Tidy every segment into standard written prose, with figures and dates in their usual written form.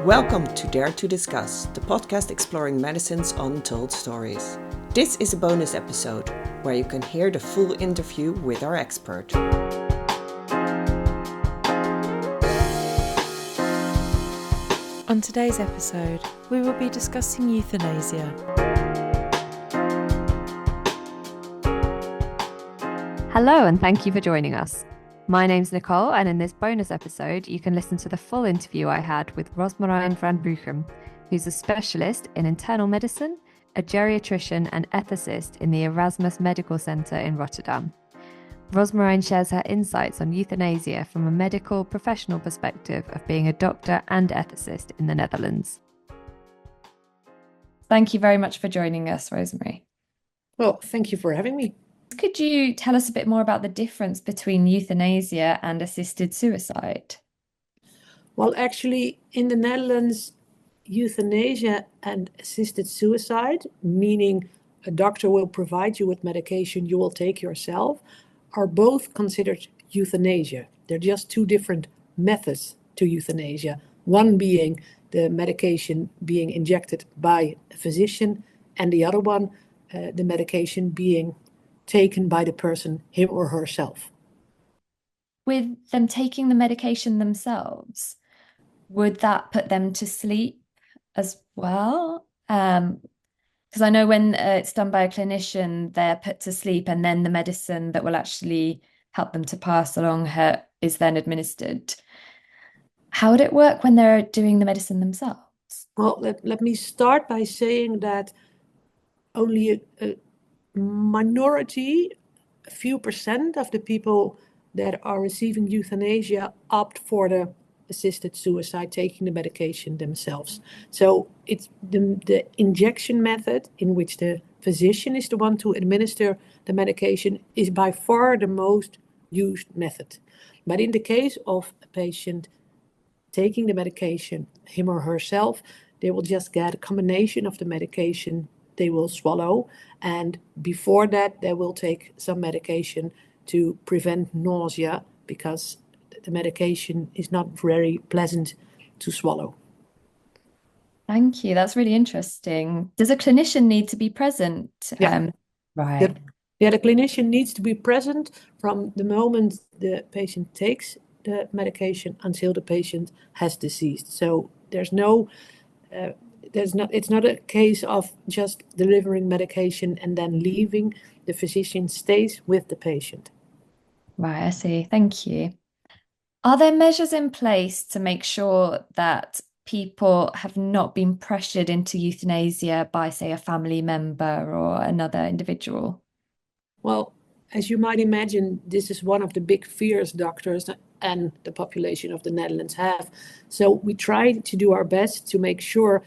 Welcome to Dare to Discuss, the podcast exploring medicine's untold stories. This is a bonus episode where you can hear the full interview with our expert. On today's episode, we will be discussing euthanasia. Hello and thank you for joining us. My name's Nicole, and in this bonus episode, you can listen to the full interview I had with Rozemarijn van Bruchem, who's a specialist in internal medicine, a geriatrician and ethicist in the Erasmus Medical Centre in Rotterdam. Rozemarijn shares her insights on euthanasia from a medical professional perspective of being a doctor and ethicist in the Netherlands. Thank you very much for joining us, Rosemary. Well, thank you for having me. Could you tell us a bit more about the difference between euthanasia and assisted suicide? Well, actually, in the Netherlands, euthanasia and assisted suicide, meaning a doctor will provide you with medication you will take yourself, are both considered euthanasia. They're just two different methods to euthanasia. One being the medication being injected by a physician, and the other one, the medication being taken by the person, him or herself. With them taking the medication themselves, would that put them to sleep as well? Because I know when it's done by a clinician, they're put to sleep and then the medicine that will actually help them to pass along is then administered. How would it work when they're doing the medicine themselves? Well, let me start by saying that only a minority, a few percent of the people that are receiving euthanasia opt for the assisted suicide, taking the medication themselves. So it's the injection method in which the physician is the one to administer the medication is by far the most used method. But in the case of a patient taking the medication, him or herself, they will just get a combination of the medication they will swallow, and before that they will take some medication to prevent nausea because the medication is not very pleasant to swallow. Thank you. That's really interesting. Does a clinician need to be present? Yeah. Right. The clinician needs to be present from the moment the patient takes the medication until the patient has deceased. So it's not a case of just delivering medication and then leaving. The physician stays with the patient. Right, I see. Thank you. Are there measures in place to make sure that people have not been pressured into euthanasia by, say, a family member or another individual? Well, as you might imagine, this is one of the big fears doctors and the population of the Netherlands have. So we try to do our best to make sure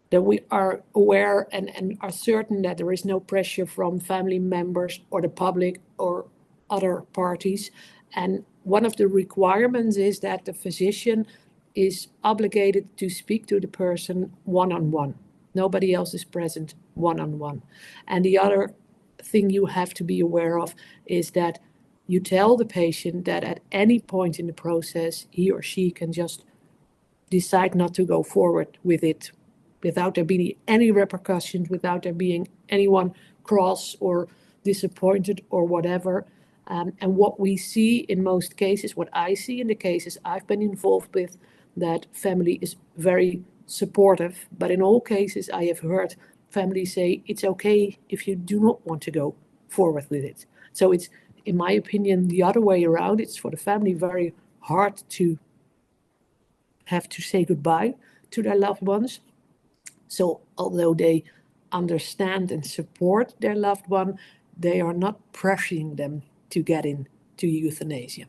that we are aware and are certain that there is no pressure from family members or the public or other parties. And one of the requirements is that the physician is obligated to speak to the person one-on-one. Nobody else is present one-on-one. And the other thing you have to be aware of is that you tell the patient that at any point in the process, he or she can just decide not to go forward with it without there being any repercussions, without there being anyone cross or disappointed or whatever. And what we see in most cases, what I see in the cases I've been involved with, that family is very supportive. But in all cases, I have heard families say, it's okay if you do not want to go forward with it. So it's, in my opinion, the other way around. It's for the family very hard to have to say goodbye to their loved ones. So although they understand and support their loved one, they are not pressuring them to get into euthanasia.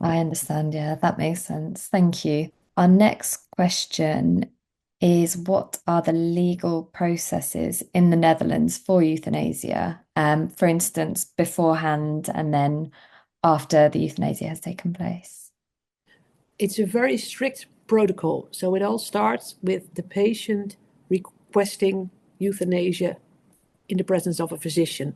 I understand. Yeah, that makes sense. Thank you. Our next question is, what are the legal processes in the Netherlands for euthanasia? For instance, beforehand and then after the euthanasia has taken place? It's a very strict protocol. So it all starts with the patient requesting euthanasia in the presence of a physician.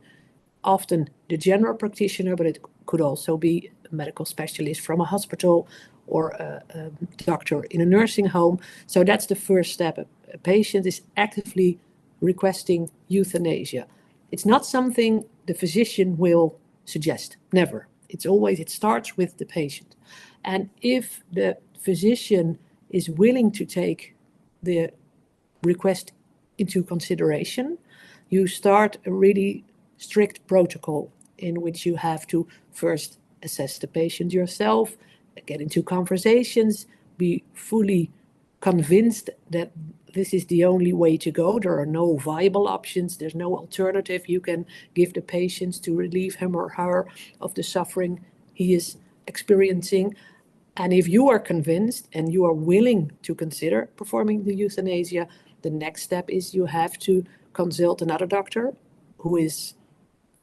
Often the general practitioner, but it could also be a medical specialist from a hospital or a doctor in a nursing home. So that's the first step. A patient is actively requesting euthanasia. It's not something the physician will suggest, never. It starts with the patient. And if the physician is willing to take the request into consideration, you start a really strict protocol in which you have to first assess the patient yourself, get into conversations, be fully convinced that this is the only way to go. There are no viable options. There's no alternative you can give the patient to relieve him or her of the suffering he is experiencing. And if you are convinced and you are willing to consider performing the euthanasia, the next step is you have to consult another doctor who is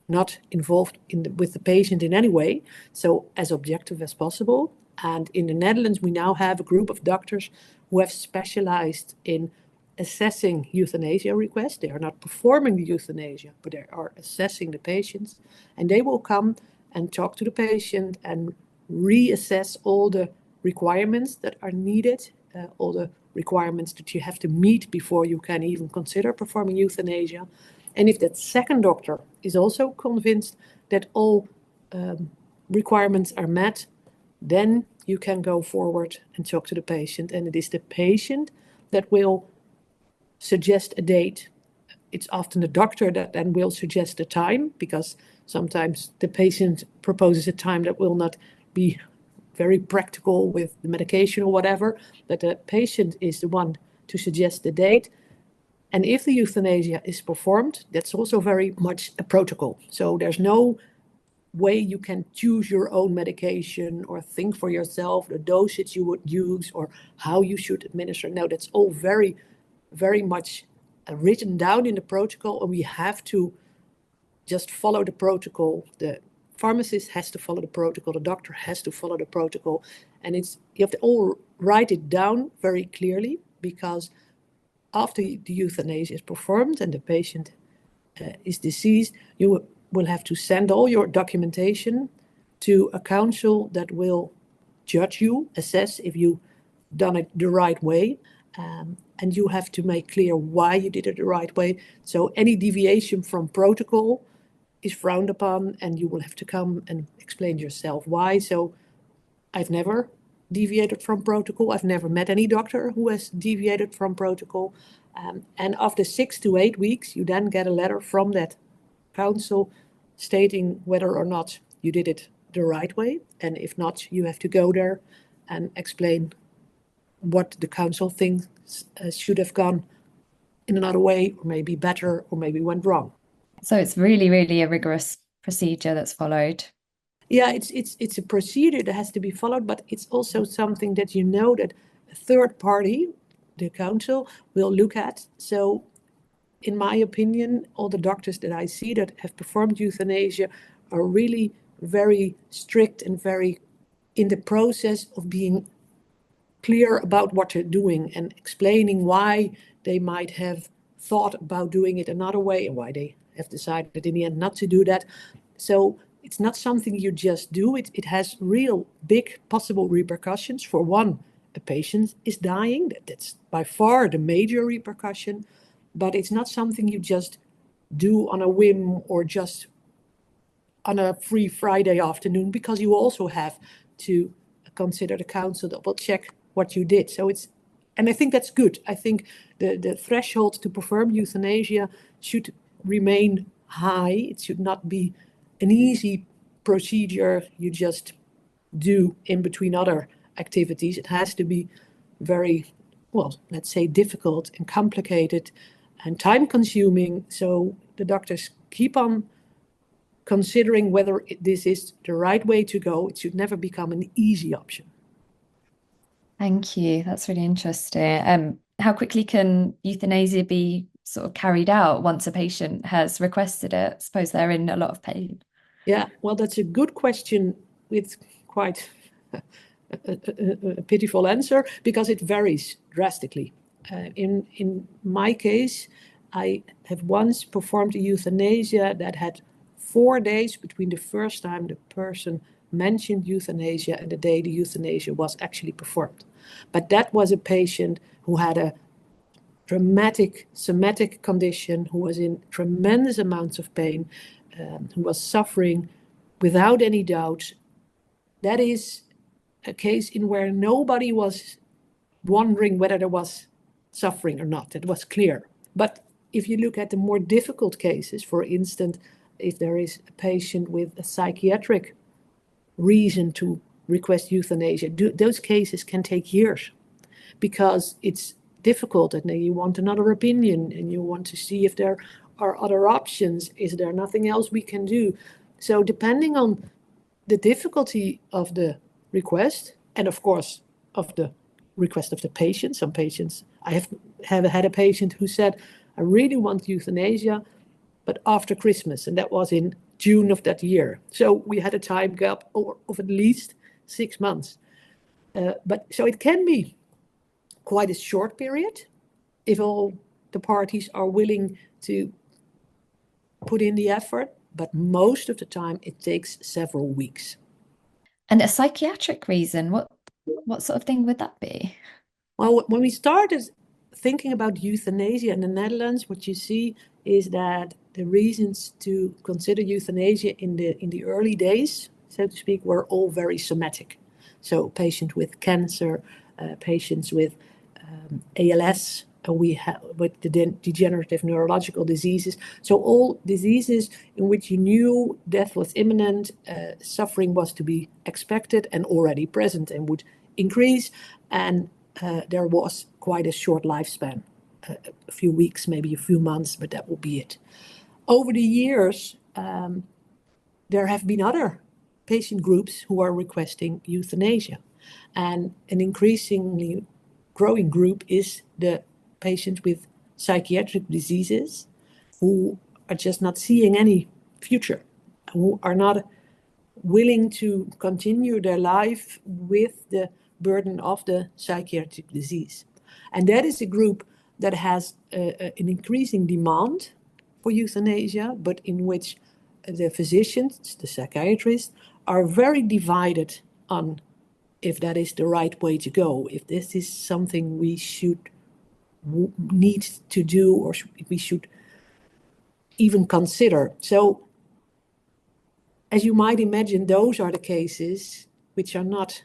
not involved with the patient in any way, so as objective as possible. And in the Netherlands, we now have a group of doctors who have specialized in assessing euthanasia requests. They are not performing the euthanasia, but they are assessing the patients. And they will come and talk to the patient and reassess all the requirements that are needed, all the requirements that you have to meet before you can even consider performing euthanasia. And if that second doctor is also convinced that all requirements are met, then you can go forward and talk to the patient. And it is the patient that will suggest a date. It's often the doctor that then will suggest a time, because sometimes the patient proposes a time that will not be very practical with the medication or whatever, but the patient is the one to suggest the date. And if the euthanasia is performed, that's also very much a protocol. So there's no way you can choose your own medication or think for yourself the dosage you would use or how you should administer. No, that's all very, very much written down in the protocol, and we have to just follow the protocol. The pharmacist has to follow the protocol, the doctor has to follow the protocol, and you have to all write it down very clearly, because after the euthanasia is performed and the patient is deceased, you will have to send all your documentation to a council that will judge you, assess if you've done it the right way, and you have to make clear why you did it the right way. So any deviation from protocol is frowned upon, and you will have to come and explain yourself why. So I've never deviated from protocol. I've never met any doctor who has deviated from protocol. And after 6 to 8 weeks, you then get a letter from that council stating whether or not you did it the right way. And if not, you have to go there and explain what the council thinks should have gone in another way, or maybe better, or maybe went wrong. So it's really, really a rigorous procedure that's followed. Yeah, it's a procedure that has to be followed, but it's also something that you know that a third party, the council, will look at. So in my opinion, all the doctors that I see that have performed euthanasia are really very strict and very in the process of being clear about what they're doing and explaining why they might have thought about doing it another way and why they have decided in the end not to do that. So it's not something you just do. It has real big possible repercussions. For one, a patient is dying. That's by far the major repercussion. But it's not something you just do on a whim or just on a free Friday afternoon, because you also have to consider the council that will check what you did. And I think that's good. I think the threshold to perform euthanasia should remain high. It should not be an easy procedure you just do in between other activities. It has to be very, well, let's say difficult and complicated and time consuming. So the doctors keep on considering whether this is the right way to go. It should never become an easy option. Thank you. That's really interesting. How quickly can euthanasia be sort of carried out once a patient has requested it? I suppose they're in a lot of pain. Yeah, well, that's a good question with quite a pitiful answer, because it varies drastically. In my case, I have once performed a euthanasia that had 4 days between the first time the person mentioned euthanasia and the day the euthanasia was actually performed. But that was a patient who had a dramatic somatic condition, who was in tremendous amounts of pain, who was suffering without any doubt. That is a case in where nobody was wondering whether there was suffering or not. It was clear. But if you look at the more difficult cases, for instance, if there is a patient with a psychiatric reason to request euthanasia, those cases can take years because it's difficult and then you want another opinion and you want to see if there are other options. Is there nothing else we can do? So depending on the difficulty of the request and of course of the request of the patient, some patients, I have had a patient who said, I really want euthanasia, but after Christmas, and that was in June of that year. So we had a time gap of at least 6 months. But so it can be quite a short period if all the parties are willing to put in the effort, but most of the time it takes several weeks. And a psychiatric reason, what sort of thing would that be? Well, when we started thinking about euthanasia in the Netherlands, what you see is that the reasons to consider euthanasia in the early days, so to speak, were all very somatic. So patients with cancer, patients with ALS, with the degenerative neurological diseases. So all diseases in which you knew death was imminent, suffering was to be expected and already present and would increase, and there was quite a short lifespan, a few weeks, maybe a few months, but that will be it. Over the years, there have been other patient groups who are requesting euthanasia, and an increasingly growing group is the patients with psychiatric diseases who are just not seeing any future, who are not willing to continue their life with the burden of the psychiatric disease. And that is a group that has an increasing demand for euthanasia, but in which the physicians, the psychiatrists, are very divided on if that is the right way to go, if this is something we should need to do or we should even consider. So, as you might imagine, those are the cases which are not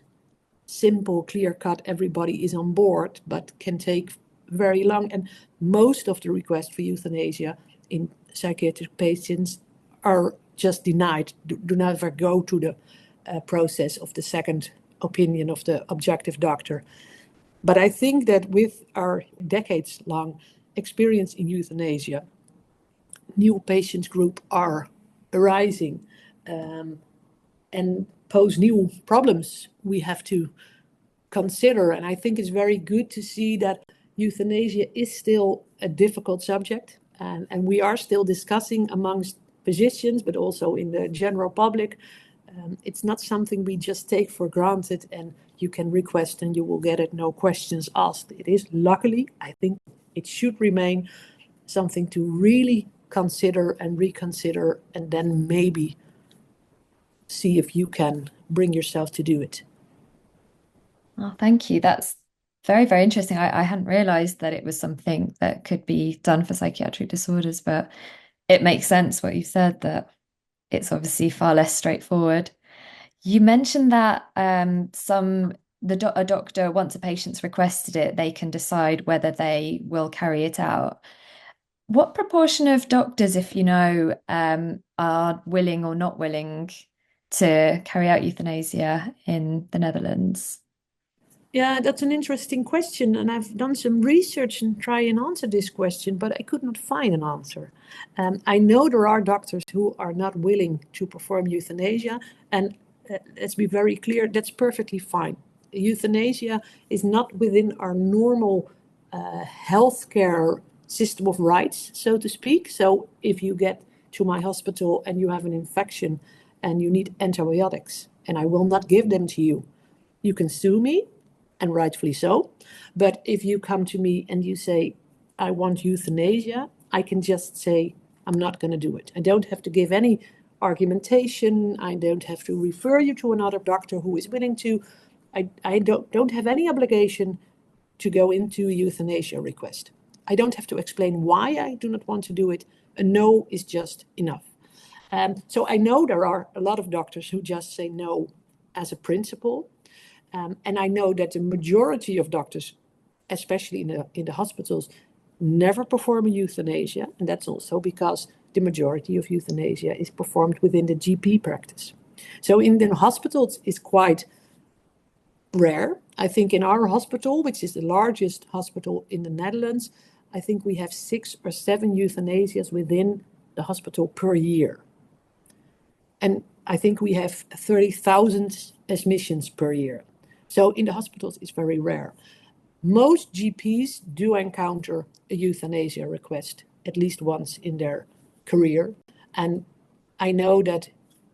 simple, clear-cut, everybody is on board, but can take very long. And most of the requests for euthanasia in psychiatric patients are just denied, do never go to the process of the second opinion of the objective doctor. But I think that with our decades-long experience in euthanasia, new patient groups are arising and pose new problems we have to consider. And I think it's very good to see that euthanasia is still a difficult subject, and we are still discussing amongst physicians, but also in the general public. It's not something we just take for granted and you can request and you will get it, no questions asked. It is, luckily, I think it should remain something to really consider and reconsider, and then maybe see if you can bring yourself to do it. Oh, thank you. That's very, very interesting. I hadn't realized that it was something that could be done for psychiatric disorders, but it makes sense what you said, that it's obviously far less straightforward. You mentioned that a doctor, once a patient's requested it, they can decide whether they will carry it out. What proportion of doctors, if you know, are willing or not willing to carry out euthanasia in the Netherlands? Yeah, that's an interesting question, and I've done some research and try and answer this question, but I could not find an answer. I know there are doctors who are not willing to perform euthanasia, and let's be very clear, that's perfectly fine. Euthanasia is not within our normal healthcare system of rights, so to speak. So if you get to my hospital and you have an infection and you need antibiotics, and I will not give them to you, you can sue me, and rightfully so. But if you come to me and you say, I want euthanasia, I can just say, I'm not going to do it. I don't have to give any argumentation. I don't have to refer you to another doctor who is willing to. I don't have any obligation to go into a euthanasia request. I don't have to explain why I do not want to do it. A no is just enough. So I know there are a lot of doctors who just say no as a principle. And I know that the majority of doctors, especially in the hospitals, never perform a euthanasia. And that's also because the majority of euthanasia is performed within the GP practice. So in the hospitals, it's quite rare. I think in our hospital, which is the largest hospital in the Netherlands, I think we have 6 or 7 euthanasias within the hospital per year. And I think we have 30,000 admissions per year. So in the hospitals, it's very rare. Most GPs do encounter a euthanasia request at least once in their career. And I know that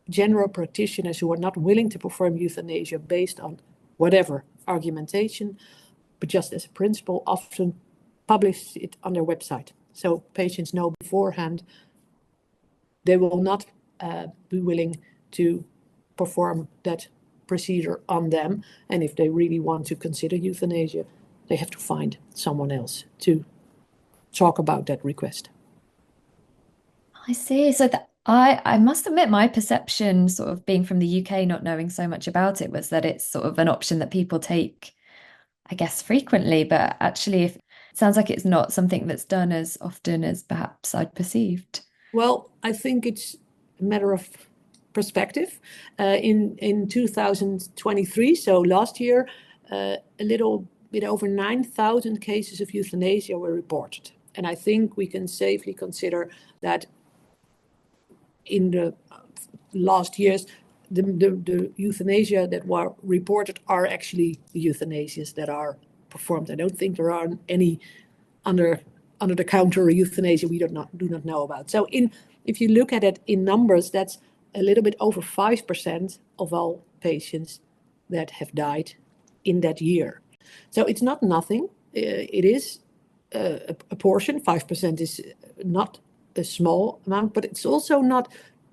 general practitioners who are not willing to perform euthanasia based on whatever argumentation, but just as a principle, often publish it on their website. So patients know beforehand they will not be willing to perform that procedure on them. And if they really want to consider euthanasia, they have to find someone else to talk about that request. I see. So that I must admit my perception, sort of being from the UK, not knowing so much about it, was that it's sort of an option that people take, I guess, frequently. But actually, it sounds like it's not something that's done as often as perhaps I'd perceived. Well, I think it's a matter of perspective. In 2023, so last year, a little bit over 9,000 cases of euthanasia were reported. And I think we can safely consider that in the last years, the euthanasia that were reported are actually the euthanasias that are performed. I don't think there are any under the counter euthanasia we do not know about. So if you look at it in numbers, that's a little bit over 5% of all patients that have died in that year. So it's not nothing. It is a portion. 5% is not a small amount, but it's also not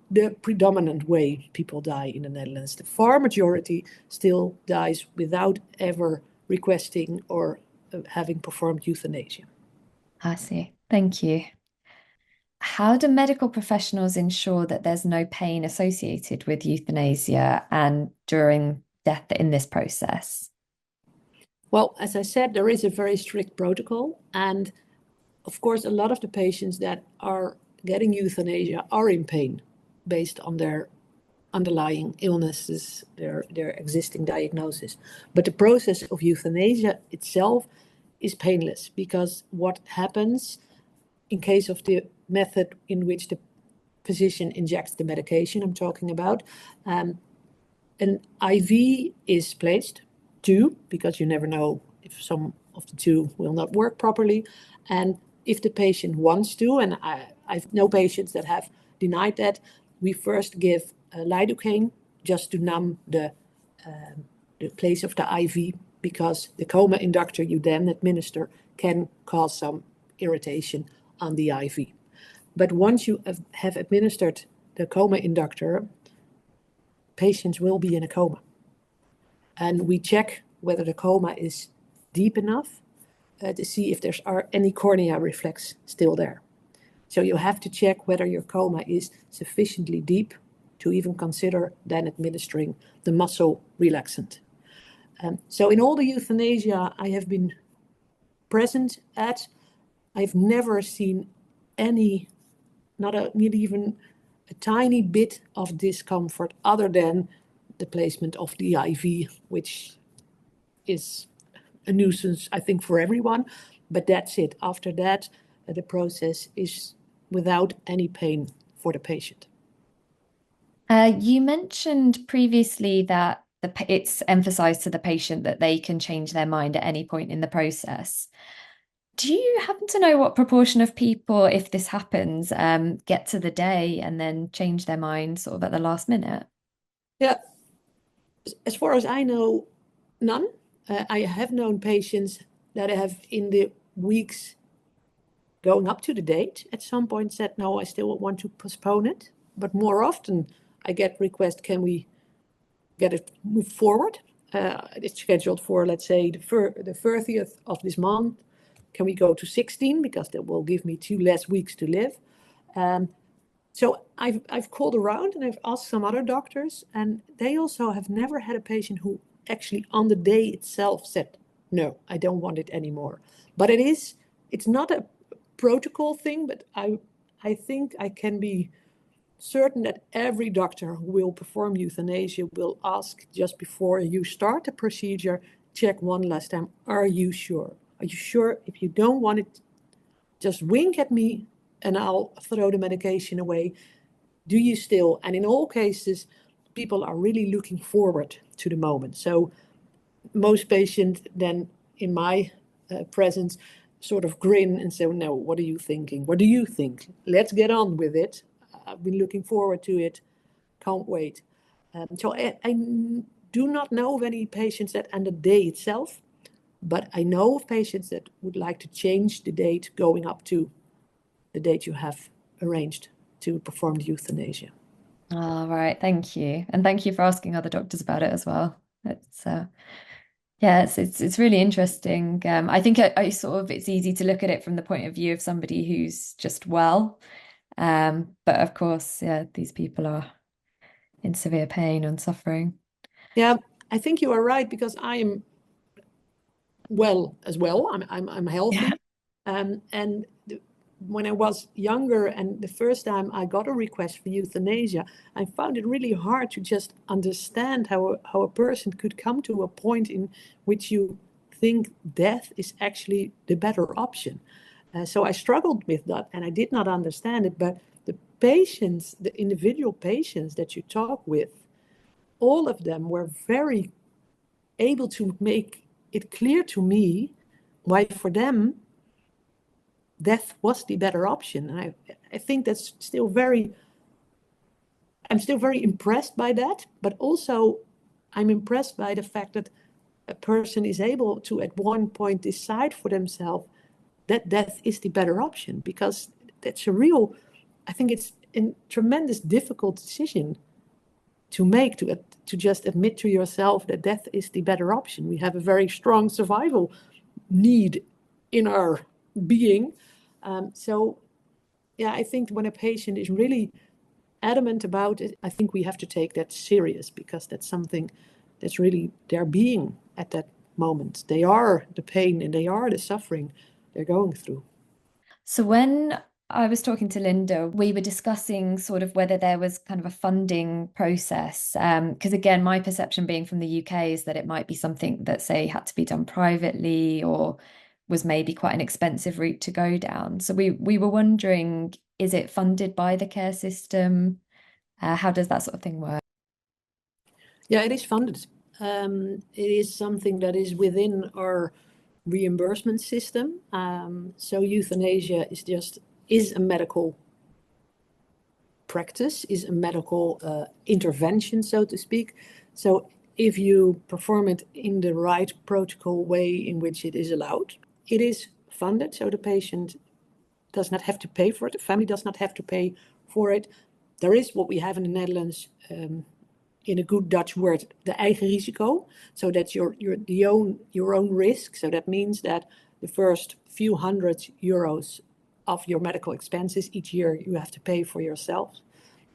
the predominant way people die in the Netherlands. The far majority still dies without ever requesting or having performed euthanasia. I see. Thank you. How do medical professionals ensure that there's no pain associated with euthanasia and during death in this process? Well, as I said, there is a very strict protocol. And of course, a lot of the patients that are getting euthanasia are in pain based on their underlying illnesses, their existing diagnosis. But the process of euthanasia itself is painless, because what happens in case of the method in which the physician injects the medication I'm talking about, an IV is placed, 2, because you never know if some of the 2 will not work properly. And if the patient wants to, and I've known patients that have denied that, we first give lidocaine just to numb the place of the IV, because the coma inductor you then administer can cause some irritation on the IV. But once you have administered the coma inductor, patients will be in a coma. And we check whether the coma is deep enough to see if there's any cornea reflex still there. So you have to check whether your coma is sufficiently deep to even consider then administering the muscle relaxant. So in all the euthanasia I have been present at, I've never seen any, not even a tiny bit of discomfort other than the placement of the IV, which is a nuisance, I think, for everyone. But that's it. After that, the process is without any pain for the patient. You mentioned previously that it's emphasized to the patient that they can change their mind at any point in the process. Do you happen to know what proportion of people, if this happens, get to the day and then change their mind sort of at the last minute? Yeah, as far as I know, none. I have known patients that have in the weeks going up to the date at some point said, no, I still want to postpone it. but more often I get requests, can we get it moved forward? It's scheduled for, let's say, the 30th of this month. Can we go to 16, because that will give me 2 less weeks to live? So I've called around and I've asked some other doctors, and they also have never had a patient who actually on the day itself said, no, I don't want it anymore. But it's not a protocol thing, but I think I can be certain that every doctor who will perform euthanasia will ask just before you start the procedure, check one last time, are you sure? Are you sure? If you don't want it, just wink at me and I'll throw the medication away. Do you still? And in all cases, people are really looking forward to the moment. So most patients then, in my presence, sort of grin and say, no, what are you thinking? What do you think? Let's get on with it. I've been looking forward to it. Can't wait. So I do not know of any patients that on the day itself, but I know of patients that would like to change the date going up to the date you have arranged to perform the euthanasia. All right, thank you. And thank you for asking other doctors about it as well. It's it's really interesting. I think I sort of, it's easy to look at it from the point of view of somebody who's just well. But of course, yeah, these people are in severe pain and suffering. Yeah, I think you are right, because I am well as well. I'm healthy. Yeah. And when I was younger and the first time I got a request for euthanasia, I found it really hard to just understand how a person could come to a point in which you think death is actually the better option. So I struggled with that and I did not understand it. But the patients, the individual patients that you talk with, all of them were very able to make it clear to me why for them death was the better option. And I think that's still I'm still very impressed by that, but also I'm impressed by the fact that a person is able to at one point decide for themselves that death is the better option, because that's I think it's a tremendous difficult decision to make, to just admit to yourself that death is the better option. We have a very strong survival need in our being. So yeah, I think when a patient is really adamant about it, I think we have to take that serious, because that's something that's really their being at that moment. They are the pain and they are the suffering they're going through. So when I was talking to Linda, we were discussing sort of whether there was kind of a funding process. Because again, my perception being from the UK is that it might be something that, say, had to be done privately or was maybe quite an expensive route to go down. So we were wondering, is it funded by the care system? How does that sort of thing work? Yeah, it is funded. It is something that is within our reimbursement system. So euthanasia is a medical practice, is a medical intervention, so to speak. So if you perform it in the right protocol way in which it is allowed, it is funded. So the patient does not have to pay for it. The family does not have to pay for it. There is what we have in the Netherlands, in a good Dutch word, the eigen risico. So that's your own risk. So that means that the first few €100 of your medical expenses each year you have to pay for yourself.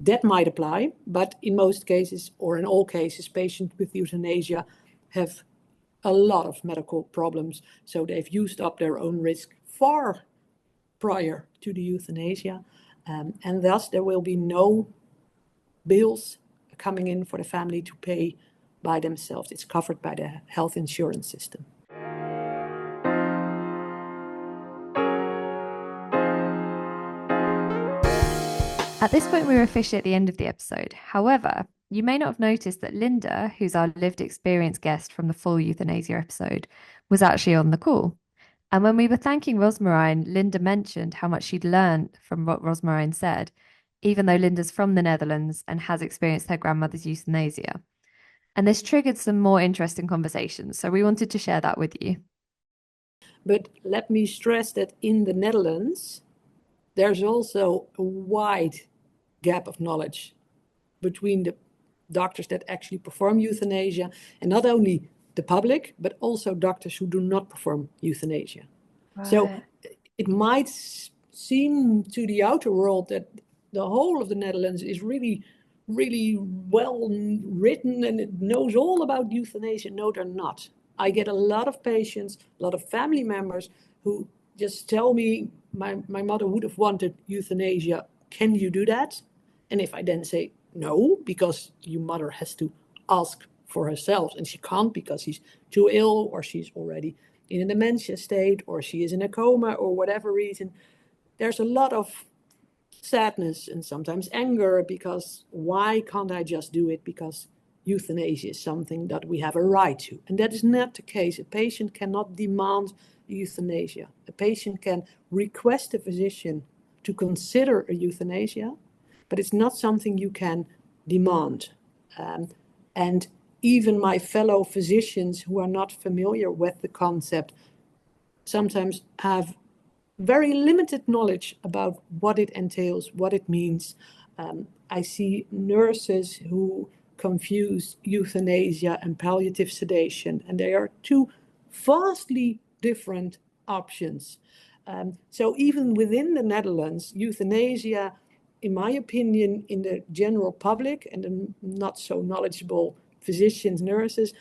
That might apply, but in most cases, or in all cases, patients with euthanasia have a lot of medical problems. So they've used up their own risk far prior to the euthanasia. And thus there will be no bills coming in for the family to pay by themselves. It's covered by the health insurance system. At this point, we're officially at the end of the episode. However, you may not have noticed that Linda, who's our lived experience guest from the full euthanasia episode, was actually on the call. And when we were thanking Rozemarijn, Linda mentioned how much she'd learned from what Rozemarijn said, even though Linda's from the Netherlands and has experienced her grandmother's euthanasia. And this triggered some more interesting conversations, so we wanted to share that with you. But let me stress that in the Netherlands, there's also a wide gap of knowledge between the doctors that actually perform euthanasia, and not only the public, but also doctors who do not perform euthanasia. Right. So it might seem to the outer world that the whole of the Netherlands is really, really well written and it knows all about euthanasia. No, they're not. I get a lot of patients, a lot of family members who just tell me, my mother would have wanted euthanasia. Can you do that? And if I then say no, because your mother has to ask for herself and she can't because she's too ill or she's already in a dementia state or she is in a coma or whatever reason, there's a lot of sadness and sometimes anger because why can't I just do it? Because euthanasia is something that we have a right to. And that is not the case. A patient cannot demand euthanasia. A patient can request a physician to consider a euthanasia, but it's not something you can demand. And even my fellow physicians who are not familiar with the concept sometimes have very limited knowledge about what it entails, what it means. I see nurses who confuse euthanasia and palliative sedation, and they are two vastly different options. So even within the Netherlands, euthanasia, in my opinion, in the general public and the not so knowledgeable physicians, nurses,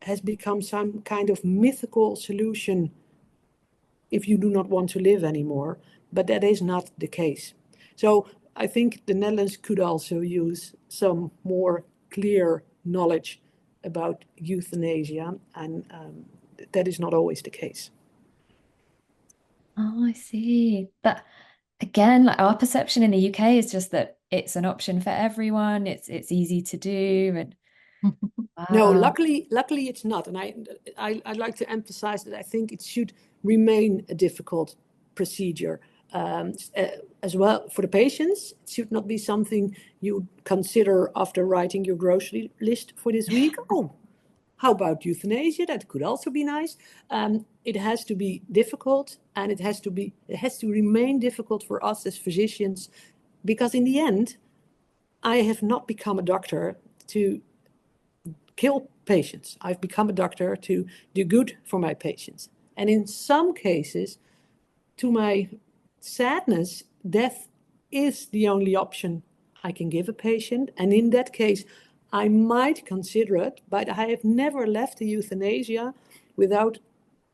has become some kind of mythical solution if you do not want to live anymore, but that is not the case. So I think the Netherlands could also use some more clear knowledge about euthanasia, and that is not always the case. Oh, I see. But again, like our perception in the UK is just that it's an option for everyone. It's easy to do, and No, wow. luckily it's not. And I'd like to emphasize that I think it should remain a difficult procedure. As well for the patients, it should not be something you consider after writing your grocery list for this week. Oh, how about euthanasia? That could also be nice. It has to be difficult, and it has to remain difficult for us as physicians, because in the end, I have not become a doctor to kill patients. I've become a doctor to do good for my patients. And in some cases, to my sadness, death is the only option I can give a patient. And in that case, I might consider it, but I have never left the euthanasia without,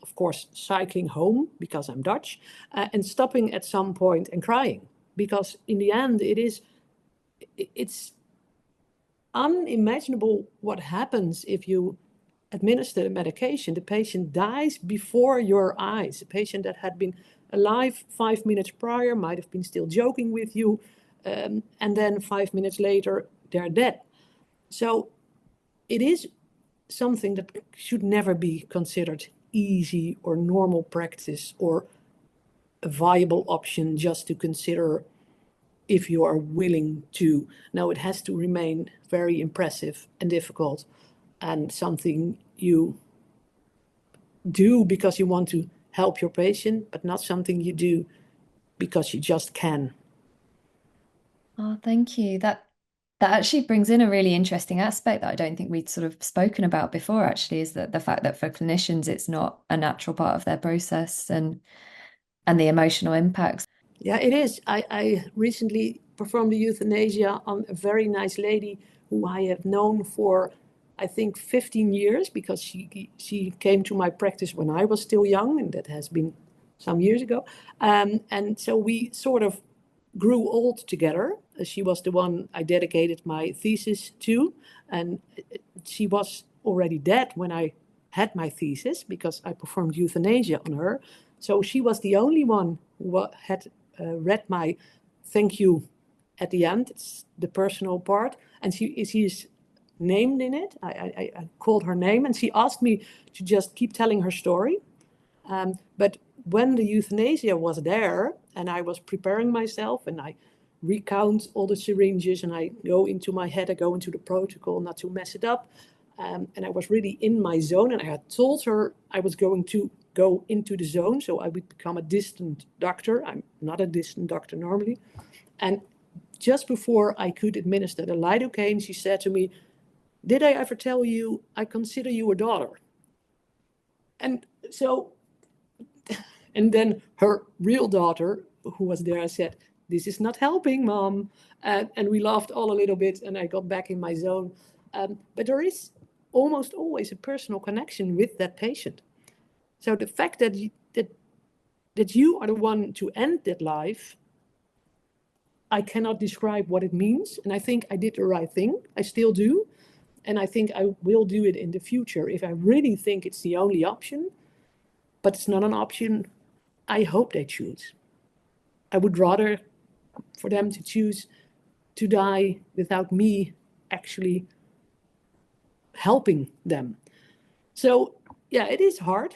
of course, cycling home because I'm Dutch, and stopping at some point and crying. Because in the end, it's unimaginable what happens if you administer the medication. The patient dies before your eyes. A patient that had been alive 5 minutes prior might have been still joking with you, and then 5 minutes later, they're dead. So it is something that should never be considered easy or normal practice or a viable option just to consider if you are willing to. Now, it has to remain very impressive and difficult and something you do because you want to help your patient, but not something you do because you just can. Oh, thank you. That actually brings in a really interesting aspect that I don't think we'd sort of spoken about before, actually, is that the fact that for clinicians it's not a natural part of their process and the emotional impacts. Yeah, it is. I recently performed the euthanasia on a very nice lady who I have known for, I think, 15 years, because she came to my practice when I was still young, and that has been some years ago. And so we sort of grew old together. She was the one I dedicated my thesis to, and she was already dead when I had my thesis because I performed euthanasia on her. So she was the only one who had read my thank you at the end. It's the personal part, and she's named in it. I called her name, and she asked me to just keep telling her story. But when the euthanasia was there, and I was preparing myself, and I recount all the syringes, and I go into my head, I go into the protocol not to mess it up. And I was really in my zone, and I had told her I was going to go into the zone, so I would become a distant doctor. I'm not a distant doctor normally. And just before I could administer the lidocaine, she said to me, "Did I ever tell you I consider you a daughter?" And so, and then her real daughter, who was there, said, "This is not helping, Mom." And we laughed all a little bit, and I got back in my zone. But there is almost always a personal connection with that patient. So the fact that you are the one to end that life, I cannot describe what it means. And I think I did the right thing. I still do. And I think I will do it in the future if I really think it's the only option. But it's not an option I hope they choose. I would rather for them to choose to die without me actually helping them. So, yeah, it is hard.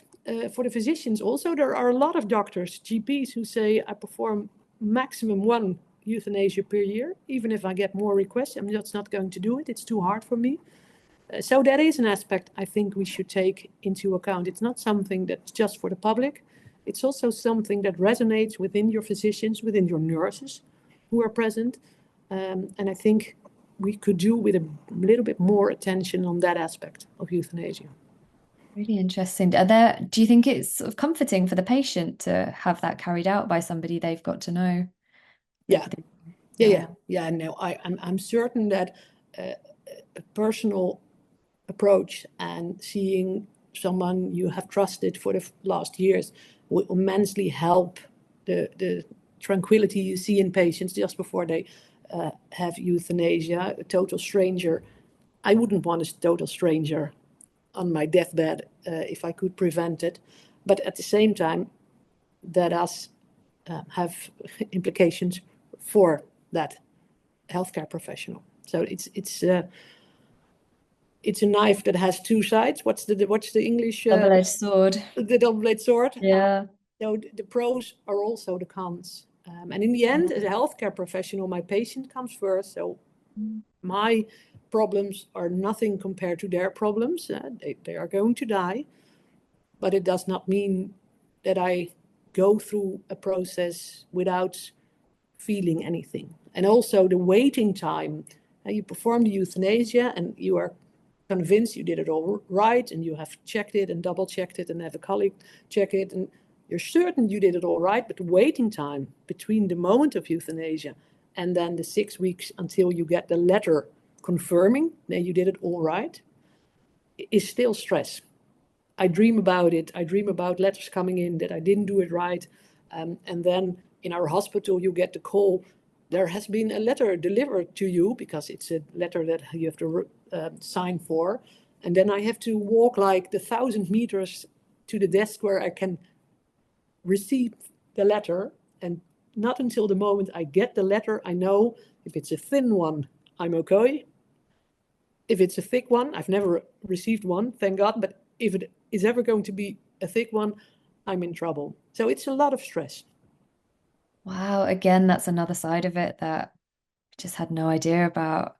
For the physicians also, there are a lot of doctors, GPs, who say I perform maximum 1 euthanasia per year. Even if I get more requests, I'm just not going to do it. It's too hard for me. So that is an aspect I think we should take into account. It's not something that's just for the public. It's also something that resonates within your physicians, within your nurses who are present. And I think we could do with a little bit more attention on that aspect of euthanasia. Really interesting. Do you think it's sort of comforting for the patient to have that carried out by somebody they've got to know? Yeah. No, I'm certain that a personal approach and seeing someone you have trusted for the last years will immensely help the tranquility you see in patients just before they have euthanasia. A total stranger, I wouldn't want a total stranger on my deathbed if I could prevent it. But at the same time, that does have implications for that healthcare professional. So it's a knife that has two sides. What's the English? Double-edged sword. The double-edged sword. Yeah. So the pros are also the cons. And in the end, as a healthcare professional, my patient comes first. So my problems are nothing compared to their problems. They are going to die. But it does not mean that I go through a process without feeling anything. And also the waiting time. You perform the euthanasia and you are convinced you did it all right, and you have checked it and double checked it and have a colleague check it, and you're certain you did it all right. But the waiting time between the moment of euthanasia and then the 6 weeks until you get the letter confirming that you did it all right is still stress. I dream about it. I dream about letters coming in that I didn't do it right. And then in our hospital, you get the call, there has been a letter delivered to you, because it's a letter that you have to sign for. And then I have to walk like the 1,000 meters to the desk where I can receive the letter. And not until the moment I get the letter, I know if it's a thin one, I'm okay. If it's a thick one, I've never received one, thank God. But if it is ever going to be a thick one, I'm in trouble. So it's a lot of stress. Wow. Again, that's another side of it that I just had no idea about.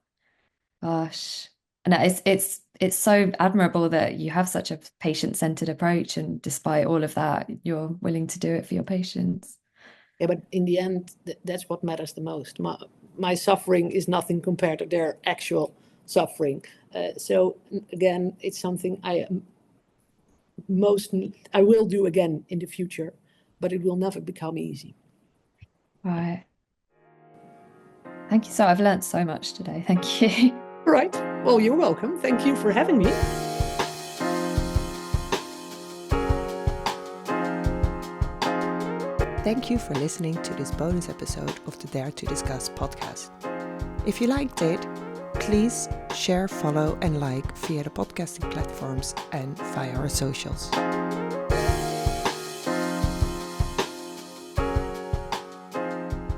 Gosh. And it's so admirable that you have such a patient-centered approach, and despite all of that, you're willing to do it for your patients. Yeah, but in the end, that's what matters the most. My suffering is nothing compared to their actual suffering. So again, it's something I will do again in the future, but it will never become easy. Right. Thank you. So I've learned so much today. Thank you. Right. Well, you're welcome. Thank you for having me. Thank you for listening to this bonus episode of the Dare to Discuss podcast. If you liked it, please share, follow and like via the podcasting platforms and via our socials.